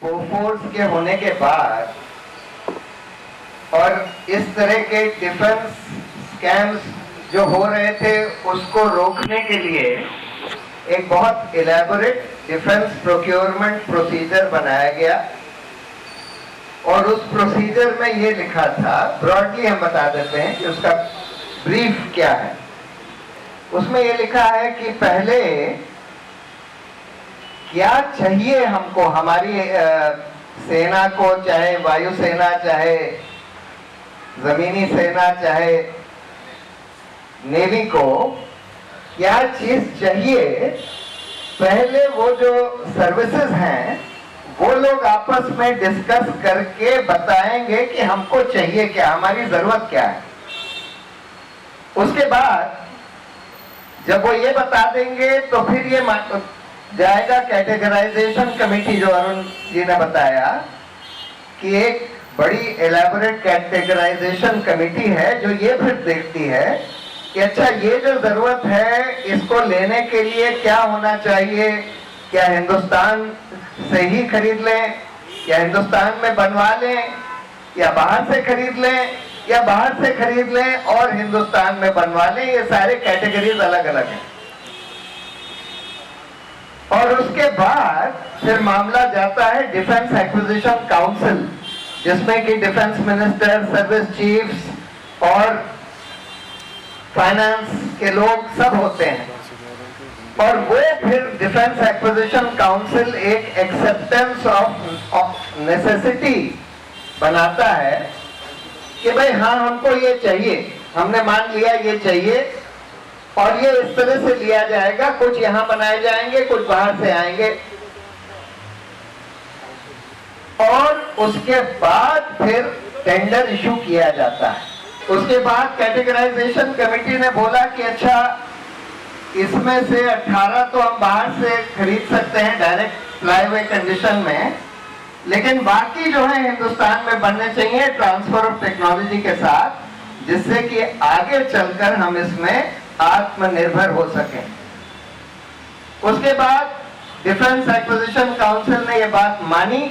Bofors के होने के बाद और इस तरह के डिफेंस स्कैम्स जो हो रहे थे उसको रोकने के लिए एक बहुत इलेबोरेट डिफेंस प्रोक्योरमेंट प्रोसीजर बनाया गया और उस प्रोसीजर में ये लिखा था, ब्रॉडली हम बता देते हैं कि उसका ब्रीफ क्या है। उसमें ये लिखा है कि पहले क्या चाहिए हमको, हमारी सेना को, चाहे वायुसेना, चाहे जमीनी सेना, चाहे नेवी को क्या चीज चाहिए, पहले वो जो सर्विसेज हैं वो लोग आपस में डिस्कस करके बताएंगे कि हमको चाहिए क्या, हमारी जरूरत क्या है। उसके बाद जब वो ये बता देंगे तो फिर ये जाएगा कैटेगराइजेशन कमेटी, जो अरुण जी ने बताया कि एक बड़ी एलैबोरेट कैटेगराइजेशन कमेटी है जो ये फिर देखती है कि अच्छा ये जो जरूरत है इसको लेने के लिए क्या होना चाहिए, क्या हिंदुस्तान से ही खरीद लें या हिंदुस्तान में बनवा लें या बाहर से खरीद लें या बाहर से खरीद लें और हिंदुस्तान में बनवा लें। ये सारे कैटेगरीज अलग अलग हैं। और उसके बाद फिर मामला जाता है डिफेंस एक्विजिशन काउंसिल, जिसमें कि डिफेंस मिनिस्टर, सर्विस चीफ्स और फाइनेंस के लोग सब होते हैं। और वो फिर डिफेंस एक्विजिशन काउंसिल एक एक्सेप्टेंस ऑफ नेसेसिटी बनाता है कि भाई हाँ हमको ये चाहिए, हमने मान लिया ये चाहिए और ये इस तरह से लिया जाएगा, कुछ यहां बनाए जाएंगे, कुछ बाहर से आएंगे। और उसके बाद फिर टेंडर इशू किया जाता है। उसके बाद कैटेगराइजेशन कमेटी ने बोला कि अच्छा इसमें से 18 तो हम बाहर से खरीद सकते हैं डायरेक्ट फ्लाईवे कंडीशन में, लेकिन बाकी जो है हिंदुस्तान में बनने चाहिए ट्रांसफर ऑफ टेक्नोलॉजी के साथ, जिससे कि आगे चलकर हम इसमें आत्मनिर्भर हो सकें। उसके बाद डिफेंस एक्विजिशन काउंसिल ने यह बात मानी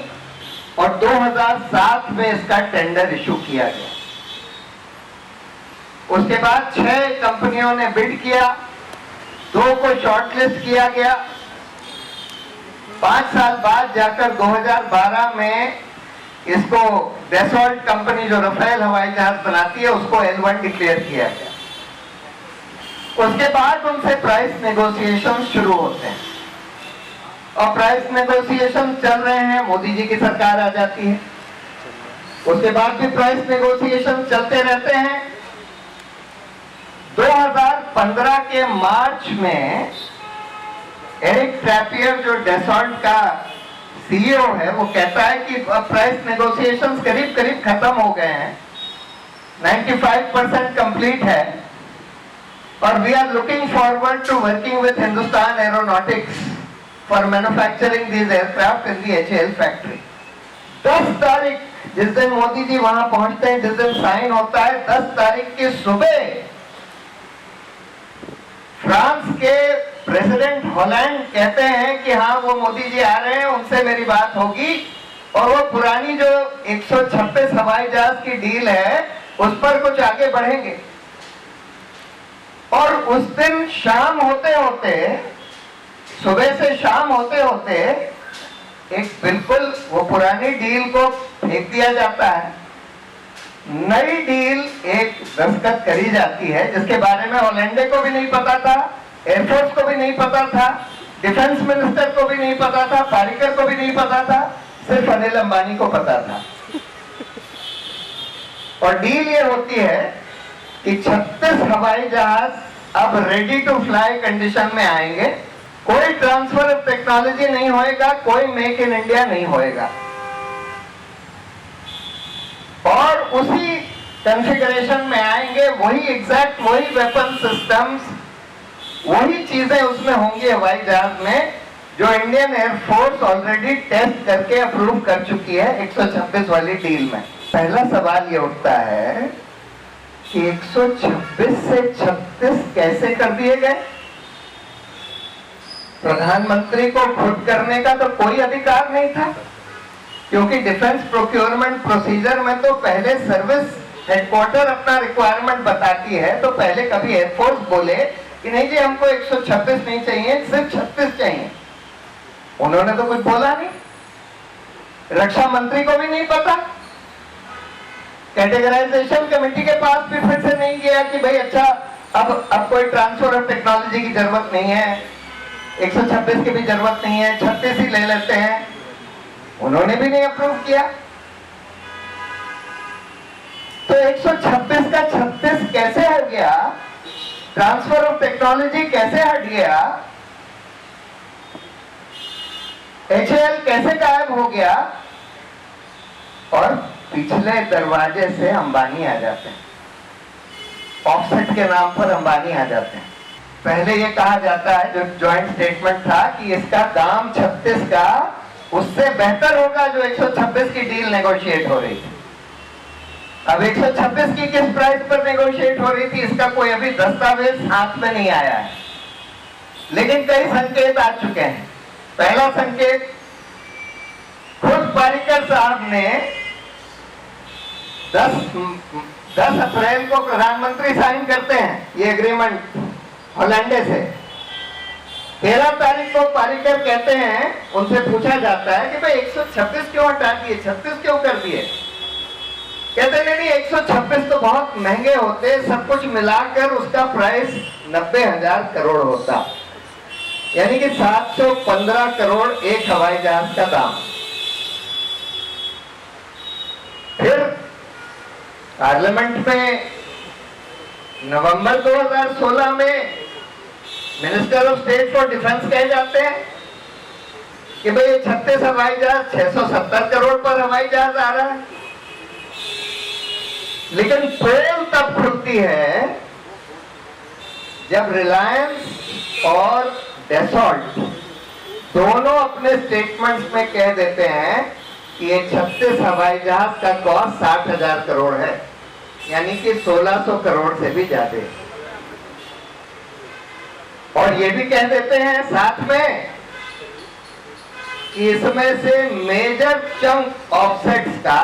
और 2007 में इसका टेंडर इशू किया गया। उसके बाद 6 कंपनियों ने बिड किया, 2 को शॉर्टलिस्ट किया गया। 5 साल बाद जाकर 2012 में इसको डेसॉल्ट कंपनी जो राफेल हवाई जहाज बनाती है उसको L1 डिक्लेयर किया गया। उसके बाद उनसे प्राइस नेगोशिएशन शुरू होते हैं और प्राइस नेगोशिएशन चल रहे हैं, मोदी जी की सरकार आ जाती है। उसके बाद भी प्राइस नेगोशिएशन चलते रहते हैं। 2015 के मार्च में एरिक ट्रैपियर जो डेसॉल्ट का सीईओ है वो कहता है कि प्राइस नेगोशिएशंस करीब करीब खत्म हो गए हैं, 95% कंप्लीट है और we are looking forward to working with Hindustan Aeronautics for manufacturing these aircraft in the HAL factory. 10 तारीख जिस दिन मोदी जी वहां पहुंचते हैं, जिस दिन साइन होता है, 10 तारीख की सुबह फ्रांस के प्रेसिडेंट हॉलैंड कहते हैं कि हाँ वो मोदी जी आ रहे हैं, उनसे मेरी बात होगी और वो पुरानी जो 126 हवाई जहाज की डील है उस पर कुछ आगे बढ़ेंगे। और उस दिन शाम होते होते, सुबह से शाम होते होते एक बिल्कुल वो पुरानी डील को फेंक दिया जाता है, नई डील एक दस्तखत करी जाती है जिसके बारे में हॉलैंडे को भी नहीं पता था, एयरफोर्स को भी नहीं पता था, डिफेंस मिनिस्टर को भी नहीं पता था, पारिकर को भी नहीं पता था, सिर्फ अनिल अंबानी को पता था। और डील ये होती है कि 36 हवाई जहाज अब रेडी टू फ्लाई कंडीशन में आएंगे, कोई ट्रांसफर ऑफ टेक्नोलॉजी नहीं होएगा, कोई मेक इन इंडिया नहीं होएगा और उसी कॉन्फ़िगरेशन में आएंगे, वही एग्जैक्ट वही वेपन सिस्टम्स, वही चीजें उसमें होंगी हवाई जहाज में जो इंडियन एयरफोर्स ऑलरेडी टेस्ट करके अप्रूव कर चुकी है 126 वाली डील में। पहला सवाल ये उठता है कि 126 से 36 कैसे कर दिए गए? प्रधानमंत्री को खुद करने का तो कोई अधिकार नहीं था। क्योंकि डिफेंस प्रोक्योरमेंट प्रोसीजर में तो पहले सर्विस हेडक्वार्टर अपना रिक्वायरमेंट बताती है, तो पहले कभी एयरफोर्स बोले कि नहीं जी हमको 126 नहीं चाहिए, सिर्फ 36 चाहिए। उन्होंने तो कुछ बोला नहीं, रक्षा मंत्री को भी नहीं पता, कैटेगराइजेशन कमेटी के पास भी फिर से नहीं गया कि भाई अच्छा अब कोई ट्रांसफर ऑफ टेक्नोलॉजी की जरूरत नहीं है, 126 की भी जरूरत नहीं है, 36 ही ले लेते हैं। उन्होंने भी नहीं अप्रूव किया। तो 126 का 36 कैसे हट गया, ट्रांसफर ऑफ टेक्नोलॉजी कैसे हट गया, HAL कैसे गायब हो गया, और पिछले दरवाजे से अंबानी आ जाते हैं, ऑफसेट के नाम पर अंबानी आ जाते हैं। पहले ये कहा जाता है, जो ज्वाइंट स्टेटमेंट था, कि इसका दाम 36 का उससे बेहतर होगा जो 126 की डील नेगोशिएट हो रही थी। अब 126 की किस प्राइस पर नेगोशिएट हो रही थी, इसका कोई अभी दस्तावेज हाथ में नहीं आया है, लेकिन कई संकेत आ चुके हैं। पहला संकेत, खुद पारिकर साहब ने 10 अप्रैल को प्रधानमंत्री साइन करते हैं ये एग्रीमेंट हॉलैंडे से। 13 तारीख को पारिकर कहते हैं, उनसे पूछा जाता है कि भाई 126 क्यों हटा दिए, 36 क्यों कर दिए। कहते नहीं 126 तो बहुत महंगे होते, सब कुछ मिलाकर उसका प्राइस 90,000 करोड़ होता, यानी कि 715 करोड़ एक हवाई जहाज का दाम। फिर पार्लियामेंट में नवंबर 2016 में minister of state for defence कहे जाते हैं कि भाई 36 हवाई जहाज 670 करोड़ पर हवाई जहाज आ रहा है। लेकिन पोल तब खुलती है जब रिलायंस और डेसॉल्ट दोनों अपने स्टेटमेंट्स में कह देते हैं कि ये 36 हवाई जहाज का कॉस्ट 60,000 करोड़ है, यानी कि 1600 करोड़ से भी ज्यादा। और ये भी कह देते हैं साथ में कि इसमें से मेजर चंक ऑफसेट्स का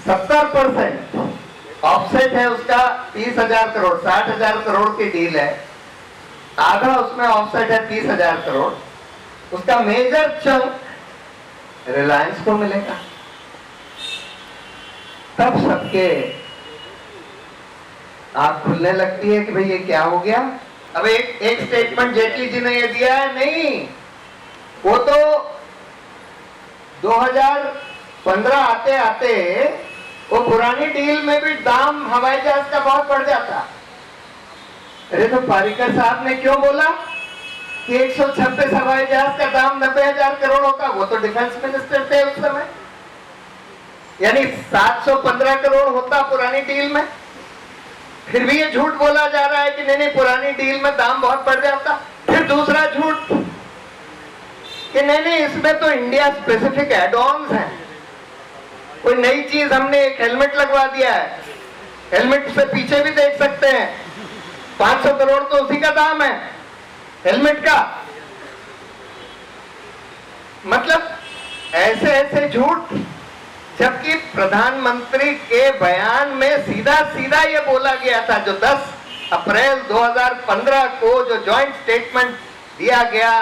70% ऑफसेट है, उसका 30,000 करोड़, 60,000 करोड़ की डील है, आधा उसमें ऑफसेट है 30,000 करोड़, उसका मेजर चंक रिलायंस को मिलेगा। तब सबके आंख खुलने लगती है कि भाई ये क्या हो गया। अब एक स्टेटमेंट जेटली जी ने ये दिया है, नहीं वो तो 2015 आते आते वो पुरानी डील में भी दाम हवाई जहाज का बहुत बढ़ जाता। अरे तो पारिकर साहब ने क्यों बोला कि 126 हवाई जहाज का दाम 90,000 करोड़ होगा, वो तो डिफेंस मिनिस्टर थे उस समय, यानी 715 करोड़ होता पुरानी डील में। फिर भी ये झूठ बोला जा रहा है कि नहीं पुरानी डील में दाम बहुत बढ़ जाता। फिर दूसरा झूठ कि नहीं इसमें तो इंडिया स्पेसिफिक एड ऑन्स हैं, कोई नई चीज हमने एक हेलमेट लगवा दिया है, हेलमेट से पीछे भी देख सकते हैं, 500 करोड़ तो उसी का दाम है हेलमेट का। मतलब ऐसे ऐसे झूठ, जबकि प्रधानमंत्री के बयान में सीधा सीधा ये बोला गया था, जो 10 अप्रैल 2015 को जो जॉइंट स्टेटमेंट दिया गया,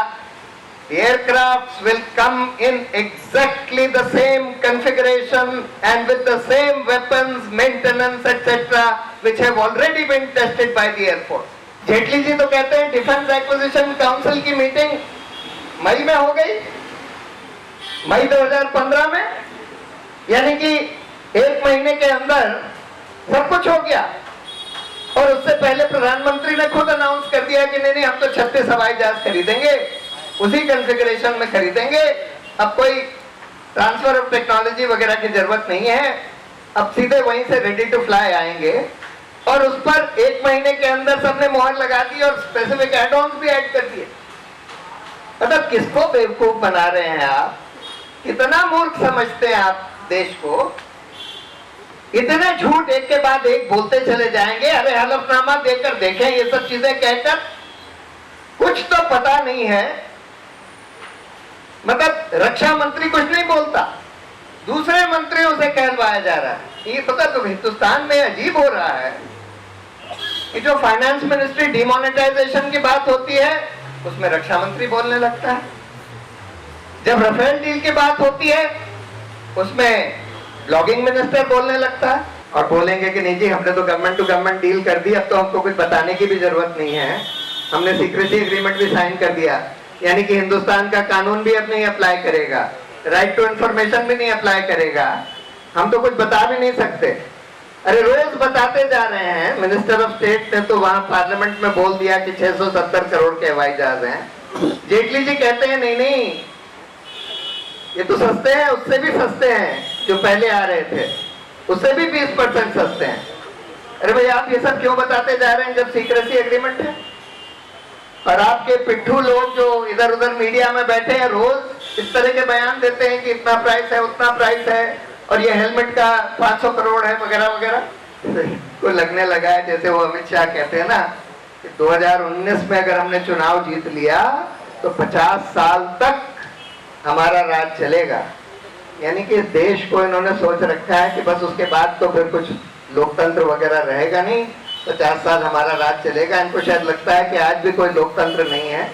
aircrafts will come in exactly the same configuration and with the same weapons, maintenance, etc., which have already been tested by the Air Force. Jaitley ji तो कहते हैं डिफेंस एक्विजिशन काउंसिल की मीटिंग मई में हो गई, मई 2015 में, यानी कि 1 महीने के अंदर सब कुछ हो गया। और उससे पहले प्रधानमंत्री ने खुद अनाउंस कर दिया कि नहीं हम तो 36 हवाई जहाज खरीदेंगे, उसी कॉन्फ़िगरेशन में खरीदेंगे, अब कोई ट्रांसफर ऑफ टेक्नोलॉजी वगैरह की जरूरत नहीं है, अब सीधे वहीं से रेडी टू फ्लाई आएंगे। और उस पर 1 महीने के अंदर सबने मोहर लगा दी और स्पेसिफिक एड ऑन्स भी ऐड कर दिए। मतलब किसको बेवकूफ बना रहे हैं आप, कितना मूर्ख समझते हैं आप देश को, इतने झूठ एक के बाद एक बोलते चले जाएंगे। अरे हलफनामा देकर देखें, ये सब चीजें कहकर कुछ तो पता नहीं है। मतलब रक्षा मंत्री कुछ नहीं बोलता, दूसरे मंत्रियों से कहलवाया जा रहा है। ये पता तो हिंदुस्तान में अजीब हो रहा है कि जो फाइनेंस मिनिस्ट्री डिमोनेटाइजेशन की बात होती है उसमें रक्षा मंत्री बोलने लगता है, जब राफेल डील की बात होती है उसमें ब्लॉगिंग मिनिस्टर बोलने लगता है और बोलेंगे कि नहीं जी हमने तो गवर्नमेंट टू गवर्नमेंट डील कर दी, अब तो हमको कुछ बताने की भी जरूरत नहीं है, हमने सीक्रेसी एग्रीमेंट भी साइन कर दिया, यानी कि हिंदुस्तान का कानून भी अब नहीं अप्लाई करेगा, राइट टू इंफॉर्मेशन भी नहीं अप्लाई करेगा, हम तो कुछ बता भी नहीं सकते। अरे रोज बताते जा रहे हैं, मिनिस्टर ऑफ स्टेट ने तो वहां पार्लियामेंट में बोल दिया कि 670 करोड़ के हवाई जहाज हैं। जेटली जी कहते हैं नहीं नहीं ये तो सस्ते हैं, उससे भी सस्ते हैं जो पहले आ रहे थे, उससे भी 20% सस्ते हैं। अरे भाई आप ये सब क्यों बताते जा रहे हैं जब सीक्रेसी एग्रीमेंट है? और आपके पिट्ठू लोग जो इधर उधर मीडिया में बैठे हैं रोज इस तरह के बयान देते हैं कि इतना प्राइस है उतना प्राइस है और ये हेलमेट का 500 करोड़ है वगैरह वगैरह। को लगने लगा है जैसे वो अमित शाह कहते हैं ना कि 2019 में अगर हमने चुनाव जीत लिया तो 50 साल तक हमारा राज चलेगा, यानी कि इस देश को इन्होंने सोच रखा है कि बस उसके बाद तो फिर कुछ लोकतंत्र वगैरह रहेगा नहीं, 50 साल हमारा राज चलेगा। इनको शायद लगता है कि आज भी कोई लोकतंत्र नहीं है,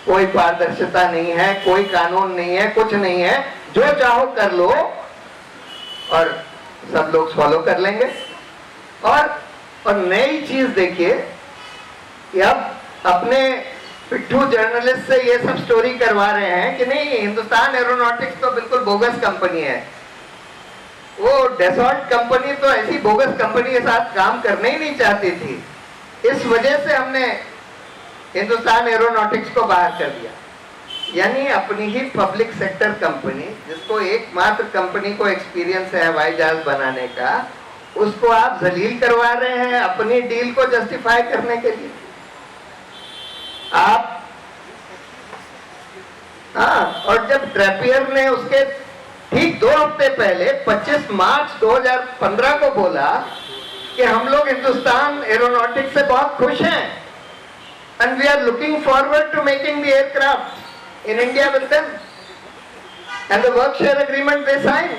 कोई पारदर्शिता नहीं है, कोई कानून नहीं है, कुछ नहीं है, जो चाहो कर लो और सब लोग फॉलो कर लेंगे। और नई चीज देखिए कि अब अपने पिट्ठू जर्नलिस्ट से ये सब स्टोरी करवा रहे हैं कि नहीं हिंदुस्तान एरोनॉटिक्स तो बिल्कुल बोगस कंपनी है, वो डेसॉल्ट कंपनी तो ऐसी बोगस कंपनी के साथ काम करने ही नहीं चाहती थी, इस वजह से हमने हिंदुस्तान एरोनॉटिक्स को बाहर कर दिया। यानी अपनी ही पब्लिक सेक्टर कंपनी जिसको एकमात्र कंपनी को एक्सपीरियंस है हवाई जहाज बनाने का, उसको आप जलील करवा रहे हैं अपनी डील को जस्टिफाई करने के लिए। आप और जब ट्रैपियर ने उसके ठीक 2 हफ्ते पहले 25 मार्च 2015 को बोला कि हम लोग हिंदुस्तान एरोनॉटिक्स से बहुत खुश हैं and we are looking forward to making the aircraft in India with them and the work share agreement they signed,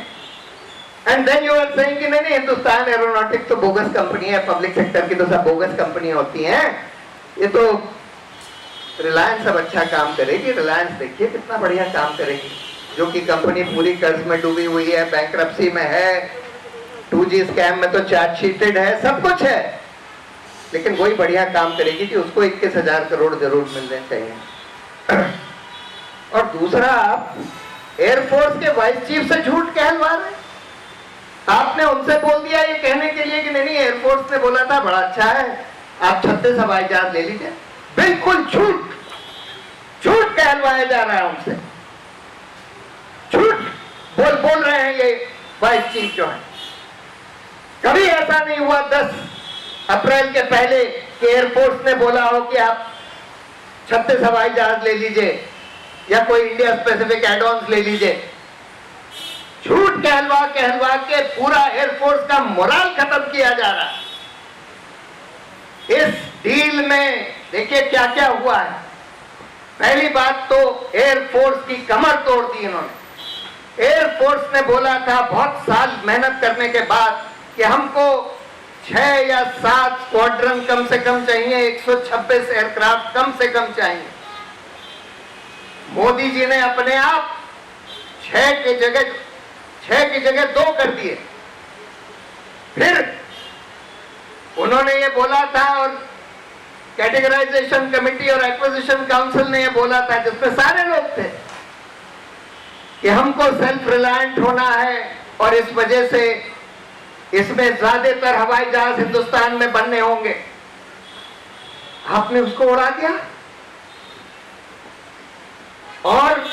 and then you are saying कि नहीं हिंदुस्तान एरोनॉटिक्स तो बोगस कंपनी है, पब्लिक सेक्टर की तो सब बोगस कंपनी होती हैं, ये तो रिलायंस अब अच्छा काम करेगी। रिलायंस देखिए कितना बढ़िया काम करेगी, जो कि कंपनी पूरी कर्ज में डूबी हुई है, बैंक्रप्सी में है, 2G स्कैम में तो चार्जशीटेड है, सब कुछ है, लेकिन वही बढ़िया काम करेगी कि उसको 21,000 करोड़ जरूर मिलने चाहिए। और दूसरा आप एयरफोर्स के वाइस चीफ से झूठ कहलवा रहे हैं, आपने उनसे बोल दिया ये कहने के लिए कि नहीं एयरफोर्स ने बोला था बड़ा अच्छा है आप 36 हवाई जहाज ले लीजिए। बिल्कुल झूठ झूठ कहलवाया जा रहा है उनसे, झूठ बोल रहे हैं ये वाइस चीफ जो है। कभी ऐसा नहीं हुआ 10 अप्रैल के पहले कि एयरफोर्स ने बोला हो कि आप 36 हवाई जहाज ले लीजिए या कोई इंडिया स्पेसिफिक एड-ऑन्स ले लीजिए। झूठ कहलवा के पूरा एयरफोर्स का मोरल खत्म किया जा रहा है। इस डील में देखिए क्या क्या हुआ है। पहली बात तो एयरफोर्स की कमर तोड़ दी इन्होंने। एयरफोर्स ने बोला था बहुत साल मेहनत करने के बाद कि हमको 6 या 7 स्क्वाड्रन कम से कम चाहिए, 126 एयरक्राफ्ट कम से कम चाहिए। मोदी जी ने अपने आप 6 की जगह 2 कर दिए। फिर उन्होंने ये बोला था और कैटेगराइजेशन कमेटी और एक्विजिशन काउंसिल ने ये बोला था जिसमें सारे लोग थे कि हमको सेल्फ रिलायंट होना है और इस वजह से इसमें ज्यादातर हवाई जहाज हिंदुस्तान में बनने होंगे। आपने उसको उड़ा दिया और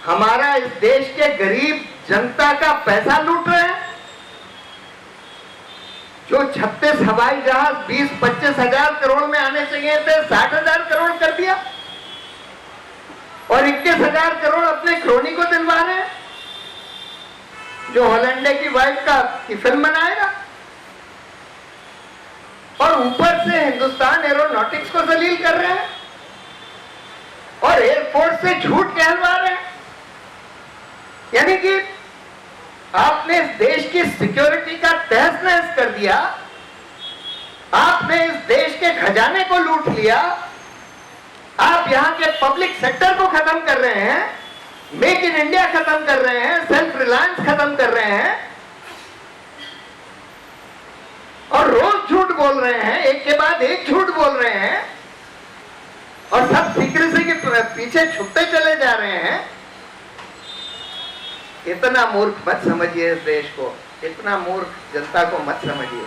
हमारा इस देश के गरीब जनता का पैसा लूट रहे हैं। जो 36 हवाई जहाज 20-25 हजार करोड़ में आने चाहिए थे 60,000 करोड़ कर दिया और 21,000 करोड़ अपने क्रोनी को दिलवा रहे हैं जो हॉलैंडे की वाइफ की फिल्म बनाएगा, और ऊपर से हिंदुस्तान एरोनॉटिक्स को जलील कर रहे हैं और एयरफोर्स से झूठ कहलवा रहे हैं। यानी कि आपने इस देश की सिक्योरिटी का तहस नहस कर दिया, आपने इस देश के खजाने को लूट लिया, आप यहां के पब्लिक सेक्टर को खत्म कर रहे हैं, मेक इन इंडिया खत्म कर रहे हैं, सेल्फ रिलायंस खत्म कर रहे हैं, और रोज झूठ बोल रहे हैं, एक के बाद एक झूठ बोल रहे हैं, और सब सीक्रेसी के पीछे छुपते चले जा रहे हैं। इतना मूर्ख मत समझिए इस देश को, इतना मूर्ख जनता को मत समझिए।